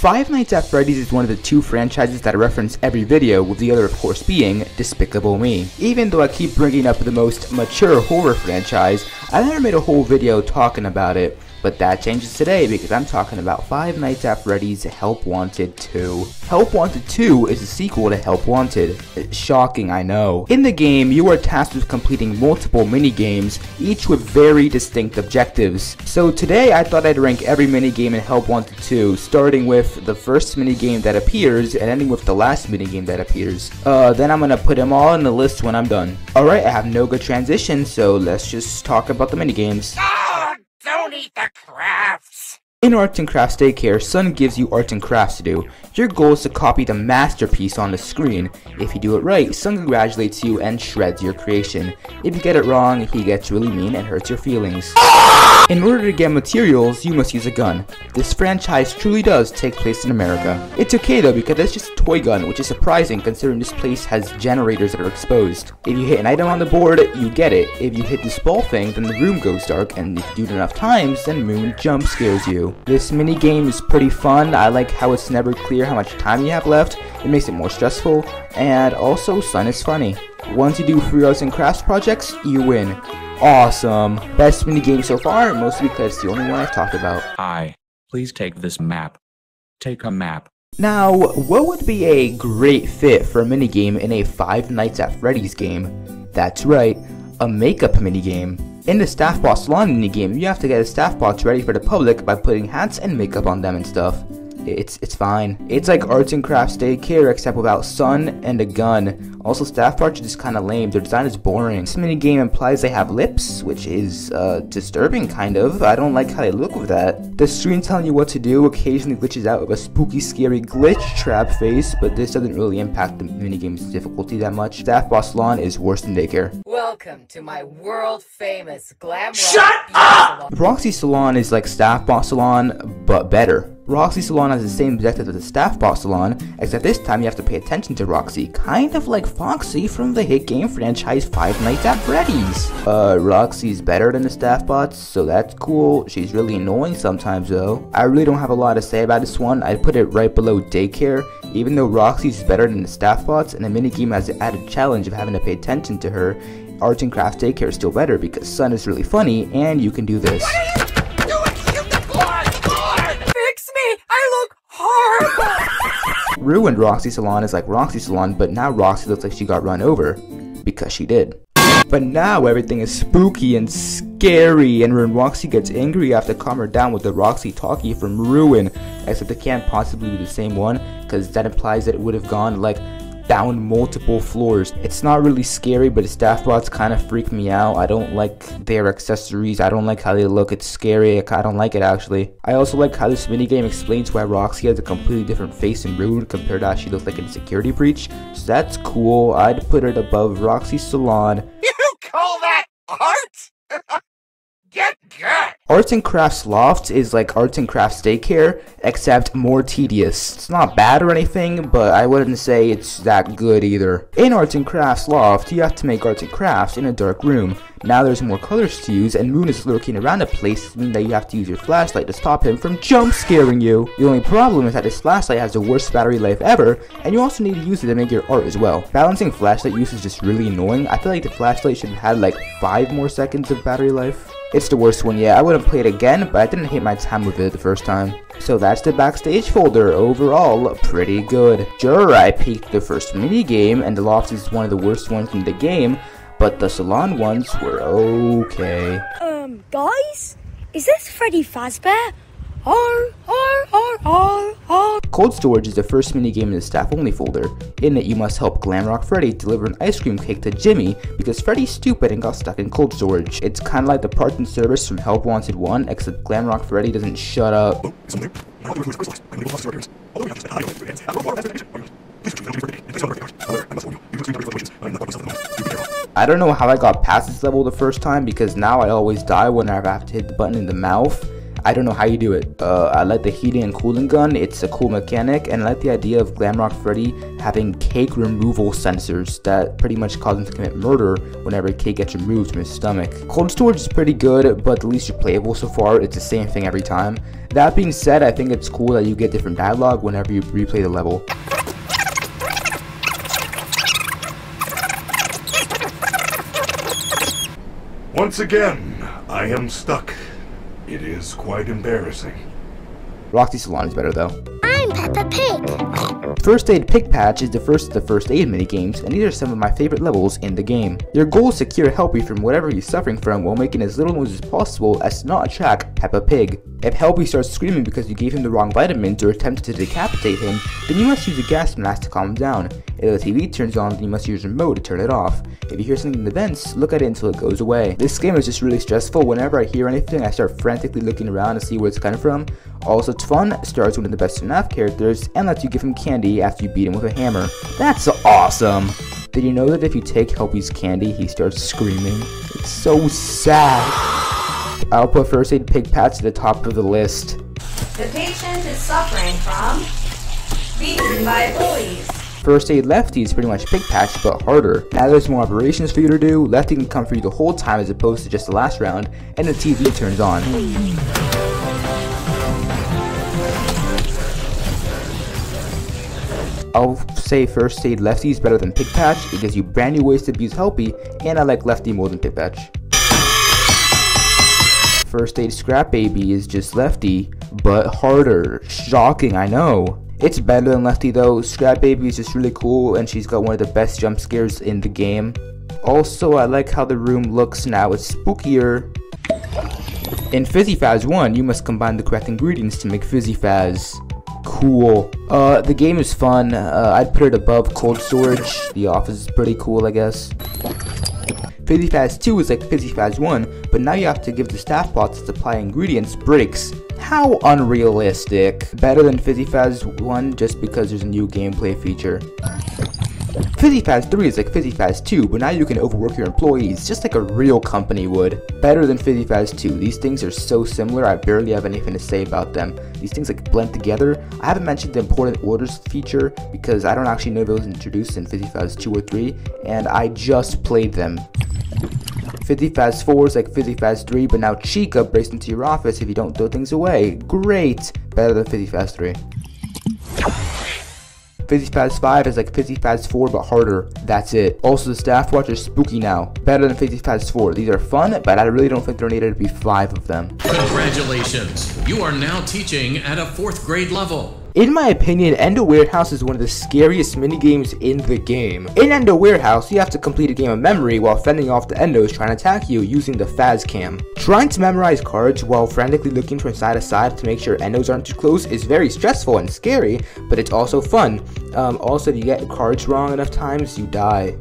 Five Nights at Freddy's is one of the two franchises that I reference every video, with the other of course being Despicable Me. Even though I keep bringing up the most mature horror franchise, I never made a whole video talking about it. But that changes today because I'm talking about Five Nights at Freddy's HelpWanted 2. HelpWanted 2 is a sequel to HelpWanted. It's shocking, I know. In the game, you are tasked with completing multiple mini-games, each with very distinct objectives. So today I thought I'd rank every mini-game in HelpWanted 2, starting with the first mini-game that appears and ending with the last mini-game that appears. Then I'm gonna put them all in the list when I'm done. Alright, I have no good transition, so let's just talk about the mini-games. Don't eat the crafts! In Arts and Crafts Daycare, Sun gives you arts and crafts to do. Your goal is to copy the masterpiece on the screen. If you do it right, Sun congratulates you and shreds your creation. If you get it wrong, he gets really mean and hurts your feelings. In order to get materials, you must use a gun. This franchise truly does take place in America. It's okay though because it's just a toy gun, which is surprising considering this place has generators that are exposed. If you hit an item on the board, you get it. If you hit this ball thing, then the room goes dark, and if you do it enough times, then Moon jump scares you. This mini game is pretty fun. I like how it's never clear how much time you have left. It makes it more stressful, and also Sun is funny. Once you do free arts and crafts projects, you win. Awesome. Best minigame so far, mostly because it's the only one I've talked about. Hi. Please take this map. Take a map. Now, what would be a great fit for a minigame in a Five Nights at Freddy's game? That's right, a makeup minigame. In the Staff Bot Salon minigame, you have to get the staff bots ready for the public by putting hats and makeup on them and stuff. It's fine. It's like Arts and Crafts Daycare except without Sun and a gun. Also, staff parts are just kinda lame. Their design is boring. This minigame implies they have lips, which is disturbing kind of. I don't like how they look with that. The screen telling you what to do occasionally glitches out with a spooky scary glitch trap face, but this doesn't really impact the minigame's difficulty that much. Staff Boss Salon is worse than Daycare. Welcome to my world famous glam Shut up! Roxy Salon is like Staff Boss Salon, but better. Roxy Salon has the same objective as the Staff Bot Salon, except this time you have to pay attention to Roxy, kind of like Foxy from the hit game franchise Five Nights at Freddy's. Roxy's better than the Staff Bots, so that's cool. She's really annoying sometimes though. I really don't have a lot to say about this one. I'd put it right below Daycare, even though Roxy's better than the Staff Bots, and the minigame has the added challenge of having to pay attention to her. Arts and Crafts Daycare is still better because Sun is really funny, and you can do this. Ruined Roxy Salon is like Roxy Salon, but now Roxy looks like she got run over. Because she did. But now everything is spooky and scary, and when Roxy gets angry, you have to calm her down with the Roxy talkie from Ruin. Except it can't possibly be the same one, because that implies that it would have gone like down multiple floors. It's not really scary, but the staff bots kind of freak me out. I don't like their accessories. I don't like how they look. It's scary. I don't like it actually. I also like how this minigame explains why Roxy has a completely different face in Rude compared to how she looks like in Security Breach. So that's cool. I'd put it above Roxy Salon. You call that art? Get good! Arts and Crafts Loft is like Arts and Crafts Daycare, except more tedious. It's not bad or anything, but I wouldn't say it's that good either. In Arts and Crafts Loft, you have to make arts and crafts in a dark room. Now there's more colors to use, and Moon is lurking around the place, meaning that you have to use your flashlight to stop him from jump scaring you. The only problem is that this flashlight has the worst battery life ever, and you also need to use it to make your art as well. Balancing flashlight use is just really annoying. I feel like the flashlight should have had like 5 more seconds of battery life. It's the worst one yet. I wouldn't play it again, but I didn't hate my time with it the first time. So that's the backstage folder. Overall, pretty good. Sure, I peaked the first minigame, and the Loft is one of the worst ones in the game, but the Salon ones were okay. Guys? Is this Freddy Fazbear? Cold Storage is the first minigame in the staff-only folder. In it, you must help Glamrock Freddy deliver an ice cream cake to Jimmy because Freddy's stupid and got stuck in cold storage. It's kinda like the parts and service from HelpWanted 1, except Glamrock Freddy doesn't shut up. I don't know how I got past this level the first time because now I always die when I have to hit the button in the mouth. I don't know how you do it. I like the heating and cooling gun, it's a cool mechanic, and I like the idea of Glamrock Freddy having cake removal sensors that pretty much cause him to commit murder whenever cake gets removed from his stomach. Cold storage is pretty good, but the least replayable so far, it's the same thing every time. That being said, I think it's cool that you get different dialogue whenever you replay the level. Once again, I am stuck. It is quite embarrassing. Roxy Salon is better though. I'm Peppa Pig. First Aid Pick Patch is the first of the first aid minigames, and these are some of my favorite levels in the game. Your goal is to cure Helpy from whatever he's suffering from while making as little noise as possible as to not attract Peppa Pig. If Helpy starts screaming because you gave him the wrong vitamins or attempted to decapitate him, then you must use a gas mask to calm him down. If the TV turns on, then you must use your remote to turn it off. If you hear something in the vents, look at it until it goes away. This game is just really stressful. Whenever I hear anything, I start frantically looking around to see where it's coming from. Also, it's fun, stars one of the best FNAF characters, and lets you give him candy after you beat him with a hammer. That's awesome! Did you know that if you take Helpy's candy, he starts screaming? It's so sad. I'll put First Aid Pig Patch at the top of the list. The patient is suffering from beaten by bullies. First Aid Lefty is pretty much Pig Patch, but harder. Now there's more operations for you to do. Lefty can come for you the whole time as opposed to just the last round, and the TV turns on. I'll say First Aid Lefty is better than Pig Patch. It gives you brand new ways to abuse Helpy, and I like Lefty more than Pig Patch. First Aid Scrapbaby is just Lefty, but harder. Shocking, I know. It's better than Lefty though. Scrapbaby is just really cool, and she's got one of the best jump scares in the game. Also, I like how the room looks now. It's spookier. In Fizzy Faz 1, you must combine the correct ingredients to make Fizzy Faz. Cool. The game is fun. I'd put it above Cold Storage. The office is pretty cool, I guess. Fizzy Faz 2 is like Fizzy Faz 1, but now you have to give the staff bots that supply ingredients breaks. How unrealistic. Better than Fizzy Faz 1 just because there's a new gameplay feature. Fizzy Faz 3 is like Fizzy Faz 2, but now you can overwork your employees, just like a real company would. Better than Fizzy Faz 2. These things are so similar, I barely have anything to say about them. These things like blend together. I haven't mentioned the important orders feature, because I don't actually know if it was introduced in Fizzy Faz 2 or 3, and I just played them. Fizzy Faz 4 is like Fizzy Faz 3, but now Chica breaks into your office if you don't throw things away. Great! Better than Fizzy Faz 3. Fizzy Faz 5 is like Fizzy Faz 4 but harder. That's it. Also, the staff watch are spooky now. Better than Fizzy Faz 4. These are fun, but I really don't think there needed to be 5 of them. Congratulations! You are now teaching at a 4th grade level. In my opinion, Endo Warehouse is one of the scariest minigames in the game. In Endo Warehouse, you have to complete a game of memory while fending off the Endos trying to attack you using the Faz cam. Trying to memorize cards while frantically looking from side to side to make sure Endos aren't too close is very stressful and scary, but it's also fun. Also, if you get cards wrong enough times, you die.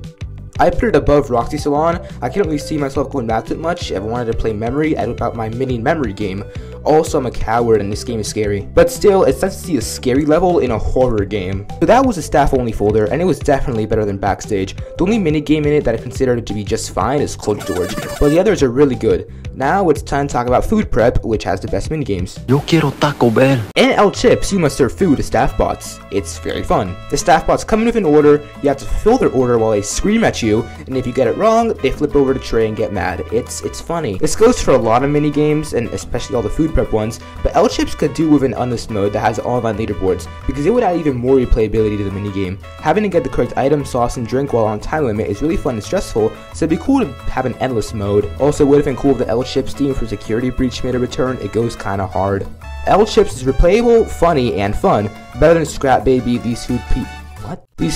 I put it above Roxy Salon. I can't really see myself going back to it much. If I wanted to play memory, I'd whip out my mini memory game. Also, I'm a coward and this game is scary. But still, it's nice to see a scary level in a horror game. So that was a staff only folder, and it was definitely better than Backstage. The only minigame in it that I considered to be just fine is Cold Storage, but the others are really good. Now it's time to talk about Food Prep, which has the best minigames. Yo quiero Taco Bell. In El Chips, you must serve food to staff bots. It's very fun. The staff bots come in with an order, you have to fulfill their order while they scream at you, and if you get it wrong, they flip over the tray and get mad. It's funny. This goes for a lot of minigames, and especially all the Food Prep ones, but El Chips could do with an honest mode that has online leaderboards, because it would add even more replayability to the minigame. Having to get the correct item, sauce, and drink while on time limit is really fun and stressful, so it'd be cool to have an endless mode. Also, it would have been cool if the El Chips team for Security Breach made a return. It goes kinda hard. El Chips is replayable, funny, and fun. Better than Scrapbaby. These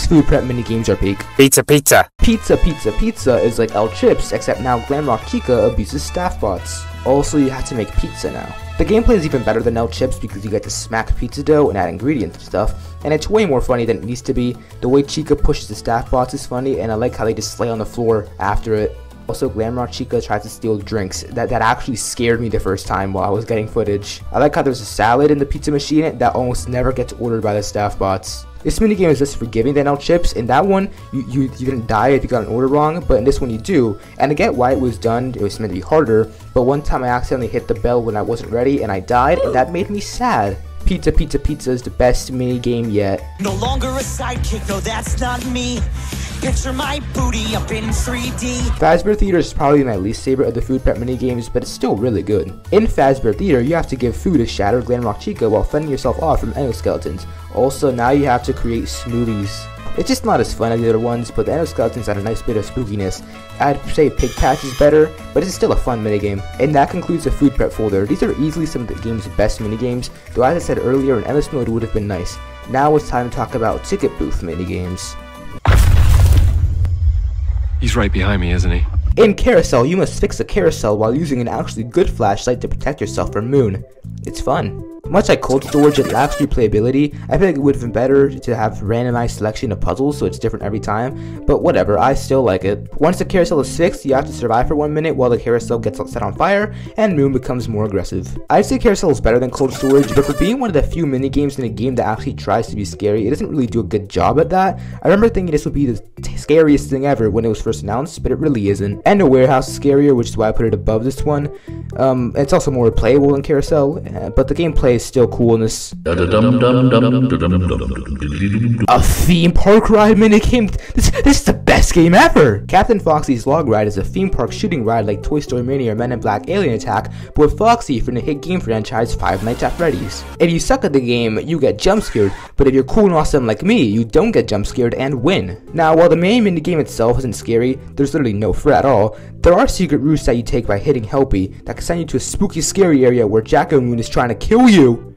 Food Prep minigames are peak. Pizza. Pizza is like El Chips, except now Glamrock Chica abuses staff bots. Also, you have to make pizza now. The gameplay is even better than El Chips because you get to smack pizza dough and add ingredients and stuff, and it's way more funny than it needs to be. The way Chica pushes the staff bots is funny, and I like how they just lay on the floor after it. Also, Glamrock Chica tries to steal drinks. That actually scared me the first time while I was getting footage. I like how there's a salad in the pizza machine that almost never gets ordered by the staff bots. This minigame is just for giving the NL chips. In that one, you didn't die if you got an order wrong, but in this one you do. And I get why it was done, it was meant to be harder, but one time I accidentally hit the bell when I wasn't ready and I died, and that made me sad. Pizza, Pizza, Pizza is the best minigame yet. No longer a sidekick, no that's not me. Picture my booty up in 3D. Fazbear Theater is probably my least favorite of the food prep minigames, but it's still really good. In Fazbear Theater, you have to give food to Shattered Glamrock Chica while fending yourself off from endoskeletons. Also, now you have to create smoothies. It's just not as fun as the other ones, but the endoskeletons add a nice bit of spookiness. I'd say Pig Patch is better, but it's still a fun minigame. And that concludes the food prep folder. These are easily some of the game's best minigames, though as I said earlier, an endless mode would have been nice. Now it's time to talk about ticket booth minigames. He's right behind me, isn't he? In Carousel, you must fix a carousel while using an actually good flashlight to protect yourself from Moon. It's fun. Much like cold storage, it lacks replayability. I feel like it would have been better to have randomized selection of puzzles so it's different every time, but whatever, I still like it. Once the carousel is fixed, you have to survive for 1 minute while the carousel gets set on fire, and Moon becomes more aggressive. I'd say Carousel is better than cold storage, but for being one of the few minigames in a game that actually tries to be scary, it doesn't really do a good job at that. I remember thinking this would be the scariest thing ever when it was first announced, but it really isn't. Endo Warehouse is scarier, which is why I put it above this one. It's also more playable than Carousel, but the gameplay is still cool in this. A theme park ride minigame? This is the best game ever! Captain Foxy's Log Ride is a theme park shooting ride like Toy Story Mania or Men in Black Alien Attack, but with Foxy from the hit game franchise Five Nights at Freddy's. If you suck at the game, you get jump scared, but if you're cool and awesome like me, you don't get jump scared and win. Now, while the main minigame itself isn't scary, there's literally no threat at all, there are secret routes that you take by hitting Helpy that can send you to a spooky scary area where Jacko-Moon is trying to kill you.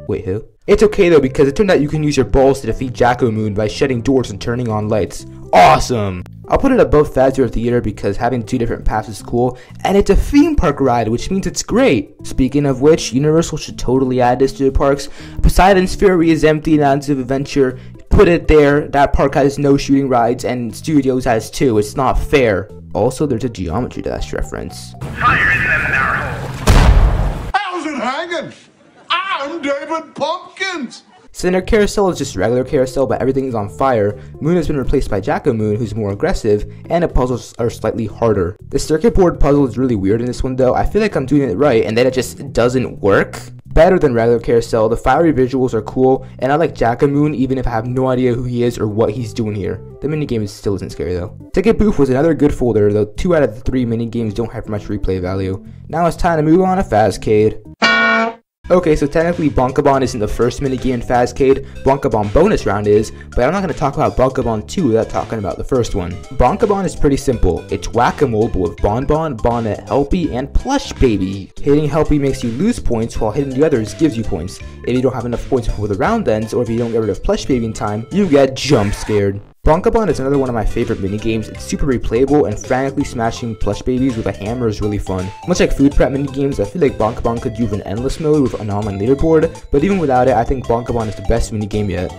Wait, who? It's okay though, because it turned out you can use your balls to defeat Jacko-Moon by shutting doors and turning on lights. Awesome! I'll put it above Fazbear Theater because having 2 different paths is cool, and it's a theme park ride, which means it's great. Speaking of which, Universal should totally add this to the parks. Poseidon's Fury is empty, Lands of Adventure. Put it there. That park has no shooting rides, and Studios has 2. It's not fair. Also, there's a Geometry Dash reference. Fire in them narrow. How's it hanging? I'm David Pumpkins! Cinder Carousel is just regular carousel, but everything is on fire. Moon has been replaced by Jacko-Moon, who's more aggressive, and the puzzles are slightly harder. The circuit board puzzle is really weird in this one though. I feel like I'm doing it right, and then it just doesn't work. Better than regular carousel, the fiery visuals are cool, and I like Jacko-Moon even if I have no idea who he is or what he's doing here. The minigame still isn't scary though. Ticket Booth was another good folder, though 2 out of the 3 minigames don't have much replay value. Now it's time to move on to Fazcade. Okay, so technically Bonk-a-Bon isn't the first minigame in Fazcade, Bonk-a-Bon bonus round is, but I'm not going to talk about Bonk-a-Bon 2 without talking about the first one. Bonk-a-Bon is pretty simple. It's whack-a-mole but with Bon-Bon, Bonnet, Helpy, and Plush Baby. Hitting Helpy makes you lose points, while hitting the others gives you points. If you don't have enough points before the round ends, or if you don't get rid of Plush Baby in time, you get jump scared. Bonk-a-Bon is another one of my favorite minigames. It's super replayable, and frantically smashing plush babies with a hammer is really fun. Much like food prep minigames, I feel like Bonk-a-Bon could use an endless mode with an online leaderboard, but even without it, I think Bonk-a-Bon is the best minigame yet.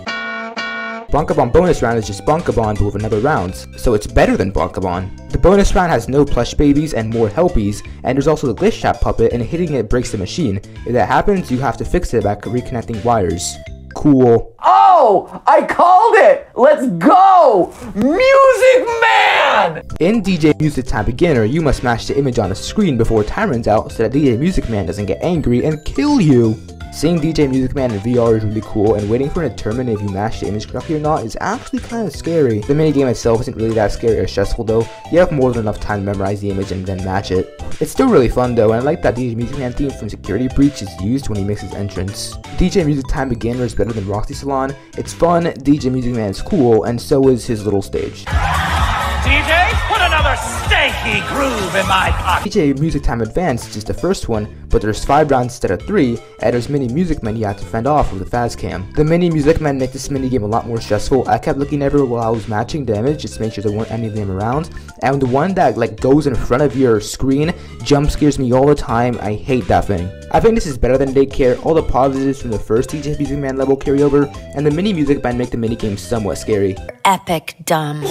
Bonk-a-Bon bonus round is just Bonk-a-Bon but with another rounds, so it's better than Bonk-a-Bon. The bonus round has no plush babies and more helpies, and there's also the glitch trap puppet, and hitting it breaks the machine. If that happens, you have to fix it by reconnecting wires. Cool. Oh, I called it! Let's go! Music Man! In DJ Music Time Beginner, you must smash the image on the screen before time runs out so that DJ Music Man doesn't get angry and kill you. Seeing DJ Music Man in VR is really cool, and waiting for it to determine if you mash the image correctly or not is actually kind of scary. The minigame itself isn't really that scary or stressful though. You have more than enough time to memorize the image and then match it. It's still really fun though, and I like that DJ Music Man theme from Security Breach is used when he makes his entrance. DJ Music Time Beginner is better than Roxy Salon. It's fun, DJ Music Man is cool, and so is his little stage. DJ, put another stanky groove in my pocket. DJ Music Time Advanced is the first one, but there's 5 rounds instead of 3, and there's mini music men you have to fend off with the Faz Cam. The mini music men make this minigame a lot more stressful. I kept looking everywhere while I was matching damage just to make sure there weren't any of them around, and the one that goes in front of your screen jump scares me all the time. I hate that thing. I think this is better than Daycare. All the positives from the first DJ Music Man level carry over, and the mini music men make the minigame somewhat scary. Epic dumb.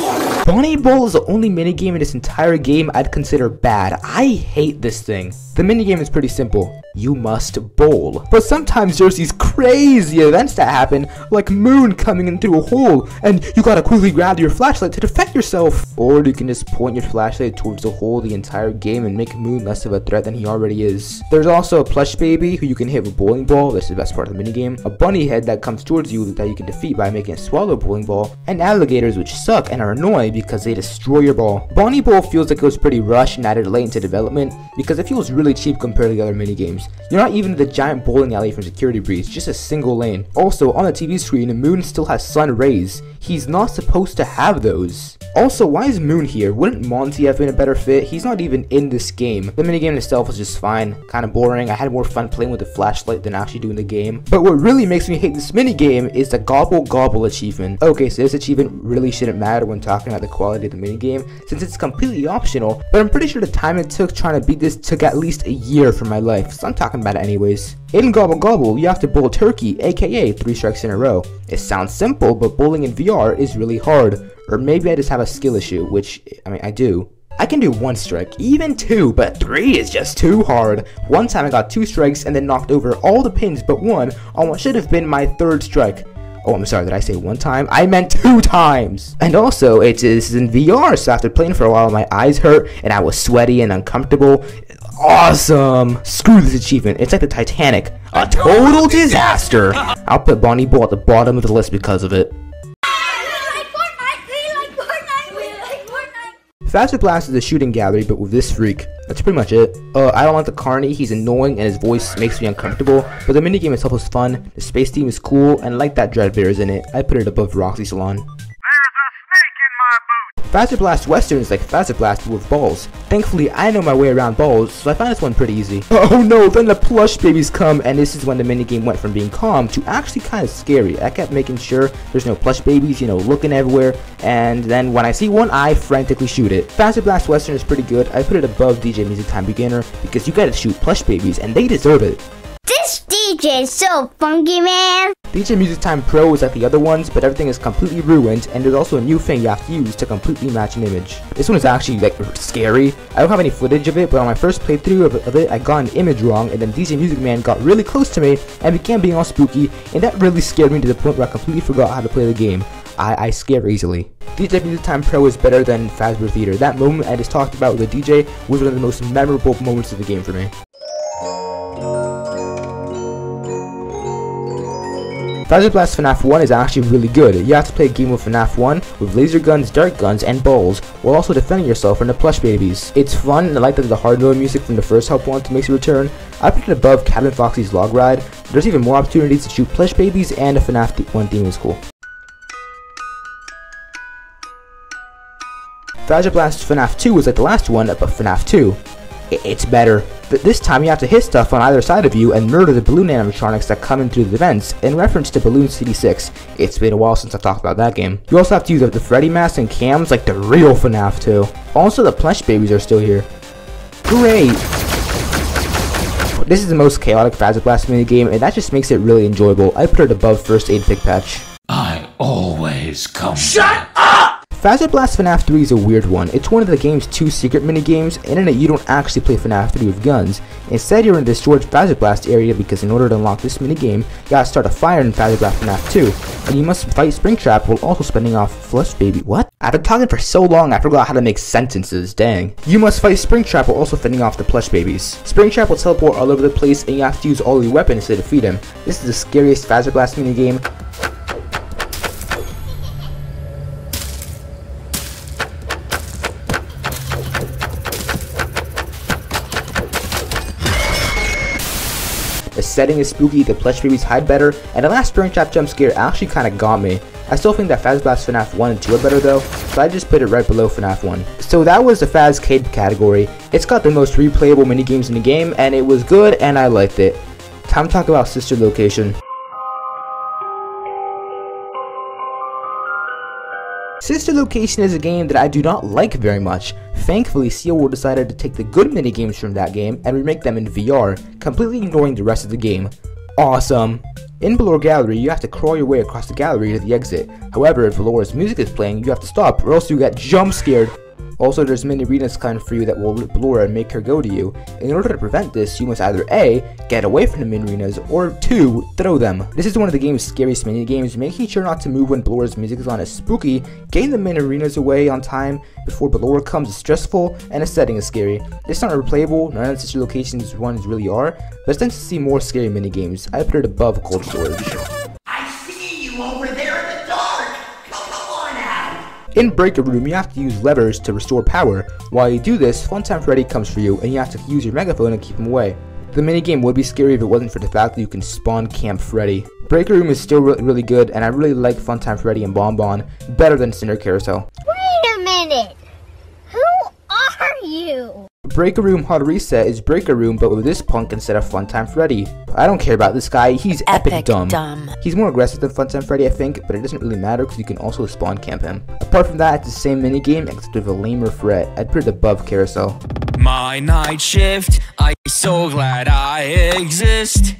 Bonnie Bowl is the only minigame in this entire game I'd consider bad. I hate this thing. The minigame is pretty simple. You must bowl. But sometimes there's these crazy events that happen, like Moon coming in through a hole, and you gotta quickly grab your flashlight to defend yourself. Or you can just point your flashlight towards the hole the entire game and make Moon less of a threat than he already is. There's also a plush baby who you can hit with a bowling ball. This is the best part of the minigame. A bunny head that comes towards you that you can defeat by making it swallow a bowling ball. And alligators which suck and are annoying because they destroy your ball. Bonnie Bowl feels like it was pretty rushed and added late into development because it feels really cheap compared to the other minigames. You're not even in the giant bowling alley from Security Breach, just a single lane. Also, on the TV screen, Moon still has sun rays. He's not supposed to have those. Also, why is Moon here? Wouldn't Monty have been a better fit? He's not even in this game. The minigame itself was just fine, kinda boring. I had more fun playing with the flashlight than actually doing the game. But what really makes me hate this minigame is the Gobble Gobble achievement. Okay, so this achievement really shouldn't matter when talking about the quality of the minigame, since it's completely optional, but I'm pretty sure the time it took trying to beat this took at least a year from my life, so I'm talking about it anyways. In Gobble Gobble, you have to bowl turkey, aka 3 strikes in a row. It sounds simple, but bowling in VR is really hard. Or maybe I just have a skill issue, which, I do. I can do 1 strike, even 2, but 3 is just too hard. One time I got 2 strikes and then knocked over all the pins but 1 on what should have been my 3rd strike. Oh, I'm sorry, did I say 1 time? I meant 2 times! And also, this is in VR, so after playing for a while, my eyes hurt, and I was sweaty and uncomfortable. Awesome! Screw this achievement, it's like the Titanic. A total disaster! I'll put Bonnie Bowl at the bottom of the list because of it. Fazerblast is a shooting gallery, but with this freak. That's pretty much it. I don't like the Carney, he's annoying and his voice makes me uncomfortable, but the minigame itself is fun, the space theme is cool, and I like that Dreadbear is in it. I put it above Roxy Salon. Fazerblast Western is like Fazerblast with balls. Thankfully, I know my way around balls, so I found this one pretty easy. Oh no, then the plush babies come, and this is when the minigame went from being calm to actually kind of scary. I kept making sure there's no plush babies, looking everywhere, and then when I see one, I frantically shoot it. Fazerblast Western is pretty good. I put it above DJ Music Time Beginner, because you gotta shoot plush babies, and they deserve it. This DJ is so funky, man. DJ Music Time Pro is like the other ones, but everything is completely ruined, and there's also a new thing you have to use to completely match an image. This one is actually scary. I don't have any footage of it, but on my first playthrough of it, I got an image wrong, and then DJ Music Man got really close to me and began being all spooky, and that really scared me to the point where I completely forgot how to play the game. I scare easily. DJ Music Time Pro is better than Fazbear Theater. That moment I just talked about with the DJ was one of the most memorable moments of the game for me. Fazerblast FNAF 1 is actually really good. You have to play a game with FNAF 1 with laser guns, dart guns, and balls, while also defending yourself from the plush babies. It's fun, and I like that the hard mode music from the first HelpWanted makes a return. I put it above Captain Foxy's log ride. There's even more opportunities to shoot plush babies, and the FNAF 1 theme is cool. Fazerblast FNAF 2 was like the last one, but FNAF 2. It's better. But this time you have to hit stuff on either side of you and murder the balloon animatronics that come in through the vents, in reference to Balloon City 6. It's been a while since I talked about that game. You also have to use the Freddy mask and cams like the real FNAF 2. Also, the plush babies are still here. Great! This is the most chaotic Fazerblast minigame, and that just makes it really enjoyable. I put it above First Aid Pick Patch. I always come. Shut up! Fazerblast FNAF 3 is a weird one. It's one of the game's 2 secret minigames, and in it you don't actually play FNAF 3 with guns. Instead, you're in the destroyed Fazerblast area because in order to unlock this minigame, you gotta start a fire in Fazerblast FNAF 2, and you must fight Springtrap while also spending off Flush Baby. What? After talking for so long, I forgot how to make sentences, dang. You must fight Springtrap while also fending off the plush babies. Springtrap will teleport all over the place, and you have to use all your weapons to defeat him. This is the scariest Fazerblast minigame. The setting is spooky, the plush babies hide better, and the last Springtrap jump scare actually kinda got me. I still think that Fazblast FNAF 1 and 2 are better though, so I just put it right below FNAF 1. So that was the Fazcade category. It's got the most replayable minigames in the game, and it was good and I liked it. Time to talk about Sister Location. Sister Location is a game that I do not like very much. Thankfully, Sealworld decided to take the good minigames from that game and remake them in VR, completely ignoring the rest of the game. Awesome! In Ballora Gallery, you have to crawl your way across the gallery to the exit. However, if Ballora's music is playing, you have to stop or else you get jump scared. Also, there's mini arenas coming for you that will rip Ballora and make her go to you. In order to prevent this, you must either A, get away from the mini arenas, or 2, throw them. This is one of the game's scariest mini games. Making sure not to move when Ballora's music is on is spooky, getting the mini arenas away on time before Ballora comes is stressful, and the setting is scary. It's not replayable, none of such locations ones really are, but it's nice to see more scary mini games. I put it above cold storage. I see you over there in the dark. Come on out. In Breaker Room, you have to use levers to restore power. While you do this, Funtime Freddy comes for you, and you have to use your megaphone and keep him away. The minigame would be scary if it wasn't for the fact that you can spawn Camp Freddy. Breaker Room is still really good, and I really like Funtime Freddy and Bon-Bon better than Cinder Carousel. Wait a minute! Who are you? Breaker Room Hard Reset is Breaker Room but with this punk instead of Funtime Freddy. I don't care about this guy, he's epic dumb. He's more aggressive than Funtime Freddy I think, but it doesn't really matter because you can also spawn camp him. Apart from that, it's the same minigame except with a lamer threat. I'd put it above Carousel. My night shift, I'm so glad I exist.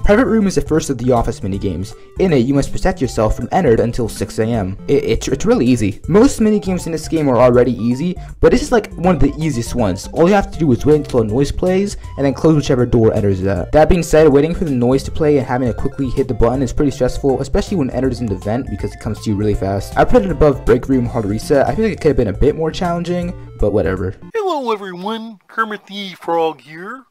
Private Room is the first of the office minigames. In it, you must protect yourself from Ennard until 6 AM. It's really easy. Most minigames in this game are already easy, but this is like one of the easiest ones. All you have to do is wait until a noise plays, and then close whichever door Ennard is at. That being said, waiting for the noise to play and having to quickly hit the button is pretty stressful, especially when Ennard is in the vent because it comes to you really fast. I put it above Break Room Hard Reset. I feel like it could have been a bit more challenging, but whatever. Hello everyone, Kermit the Frog here.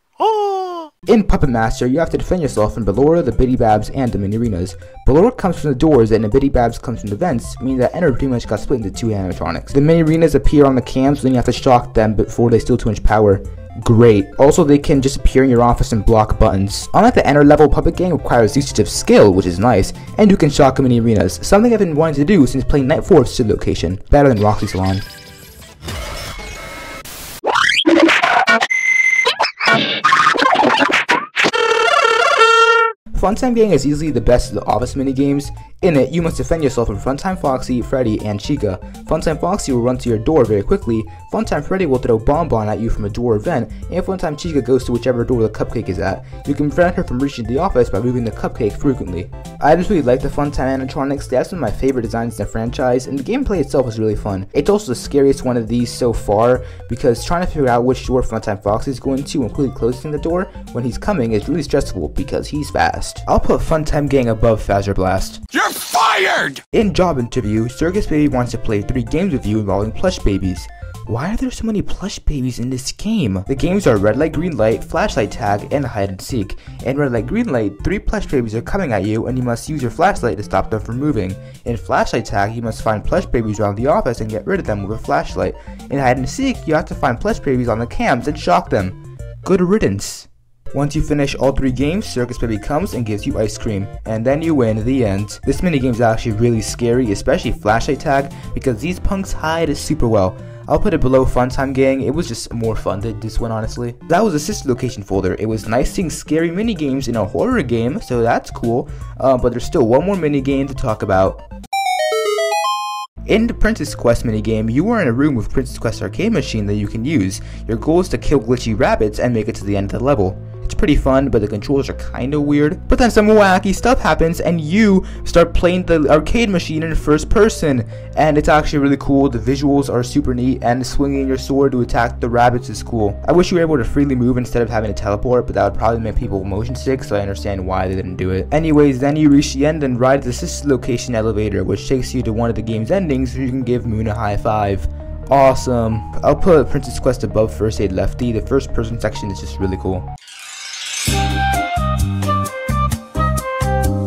In Puppet Master, you have to defend yourself from Ballora, the Biddy Babs, and the mini arenas. Ballora comes from the doors and the Biddy Babs comes from the vents, meaning that Ennard pretty much got split into 2 animatronics. The mini arenas appear on the cams, then you have to shock them before they steal too much power. Great. Also, they can just appear in your office and block buttons. Unlike the Ennard level, Puppet Gang requires usage of skill, which is nice, and you can shock mini arenas, something I've been wanting to do since playing Night 4 Cinder Location. Better than Roxy Salon. Funtime Gang is easily the best of the office minigames. In it, you must defend yourself from Funtime Foxy, Freddy, and Chica. Funtime Foxy will run to your door very quickly, Funtime Freddy will throw Bon-Bon at you from a door or vent, and Funtime Chica goes to whichever door the cupcake is at. You can prevent her from reaching the office by moving the cupcake frequently. I just really like the Funtime animatronics. They have some of my favorite designs in the franchise, and the gameplay itself is really fun. It's also the scariest one of these so far, because trying to figure out which door Funtime Foxy is going to and quickly closing the door when he's coming is really stressful because he's fast. I'll put Funtime Gang above Fazerblast. You're fired! In Job Interview, Scrapbaby wants to play 3 games with you involving plush babies. Why are there so many plush babies in this game? The games are Red Light, Green Light, Flashlight Tag, and Hide and Seek. In Red Light, Green Light, 3 plush babies are coming at you and you must use your flashlight to stop them from moving. In Flashlight Tag, you must find plush babies around the office and get rid of them with a flashlight. In Hide and Seek, you have to find plush babies on the cams and shock them. Good riddance. Once you finish all 3 games, Circus Baby comes and gives you ice cream, and then you win the end. This minigame is actually really scary, especially Flashlight Tag, because these punks hide super well. I'll put it below Funtime Gang. It was just more fun than this one, honestly. That was a sister location folder. It was nice seeing scary minigames in a horror game, so that's cool, but there's still one more minigame to talk about. In the Princess Quest minigame, you are in a room with Princess Quest arcade machine that you can use. Your goal is to kill glitchy rabbits and make it to the end of the level. It's pretty fun, but the controls are kinda weird. But then some wacky stuff happens and you start playing the arcade machine in first person. And it's actually really cool. The visuals are super neat, and swinging your sword to attack the rabbits is cool. I wish you were able to freely move instead of having to teleport, but that would probably make people motion sick, so I understand why they didn't do it. Anyways, then you reach the end and ride the sister location elevator, which takes you to one of the game's endings where you can give Moon a high five. Awesome. I'll put Princess Quest above First Aid Lefty. The first person section is just really cool.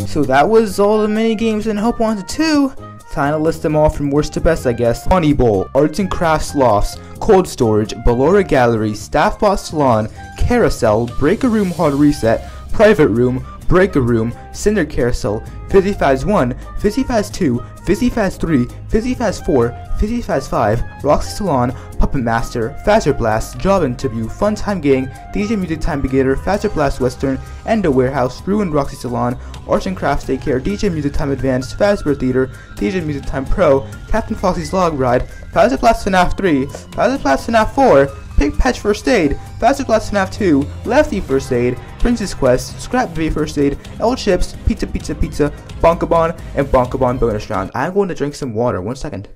So that was all the minigames in HelpWanted 2. Time to list them all from worst to best, I guess. Funny Bowl, Arts and Crafts Lofts, Cold Storage, Ballora Gallery, Bot Salon, Carousel, Breaker Room Hard Reset, Private Room, Breaker Room, Cinder Carousel, Fizzy Faz 1, Fizzy Faz 2, Fizzy Faz 3, Fizzy Faz 4, Fizzy Faz 5, Roxy Salon, Puppet Master, Fazerblast, Job Interview, Funtime Gang, DJ Music Time Beginner, Fazerblast Western, Endo Warehouse, Ruined Roxy Salon, Arts and Crafts Daycare, DJ Music Time Advanced, Fazbear Theater, DJ Music Time Pro, Captain Foxy's Log Ride, Fazerblast FNAF 3, Fazerblast FNAF 4, Pig Patch First Aid, Fazerblast FNAF 2, Lefty First Aid, Princess Quest, Scrapbaby First Aid, L Chips, Pizza, Bonk-a-Bon, and Bonk-a-Bon bonus round. I'm going to drink some water. 1 second.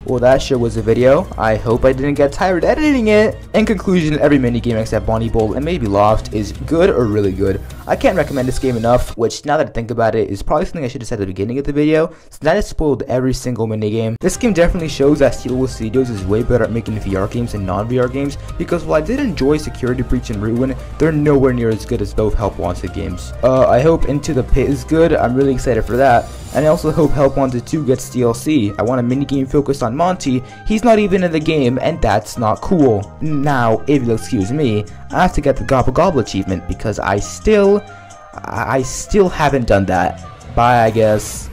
Well, that sure was a video. I hope I didn't get tired editing it. In conclusion, every minigame except Bonnie Bowl and maybe Loft is good or really good. I can't recommend this game enough, which now that I think about it is probably something I should have said at the beginning of the video, so that has spoiled every single minigame. This game definitely shows that Steelwood Studios is way better at making VR games and non-VR games, because while I did enjoy Security Breach and Ruin, they're nowhere near as good as both HelpWanted games. I hope Into the Pit is good. I'm really excited for that. And I also hope HelpWanted 2 gets DLC. I want a minigame focused on Monty. He's not even in the game, and that's not cool. Now, if you'll excuse me, I have to get the Gobble Gobble achievement because I still haven't done that. Bye, I guess.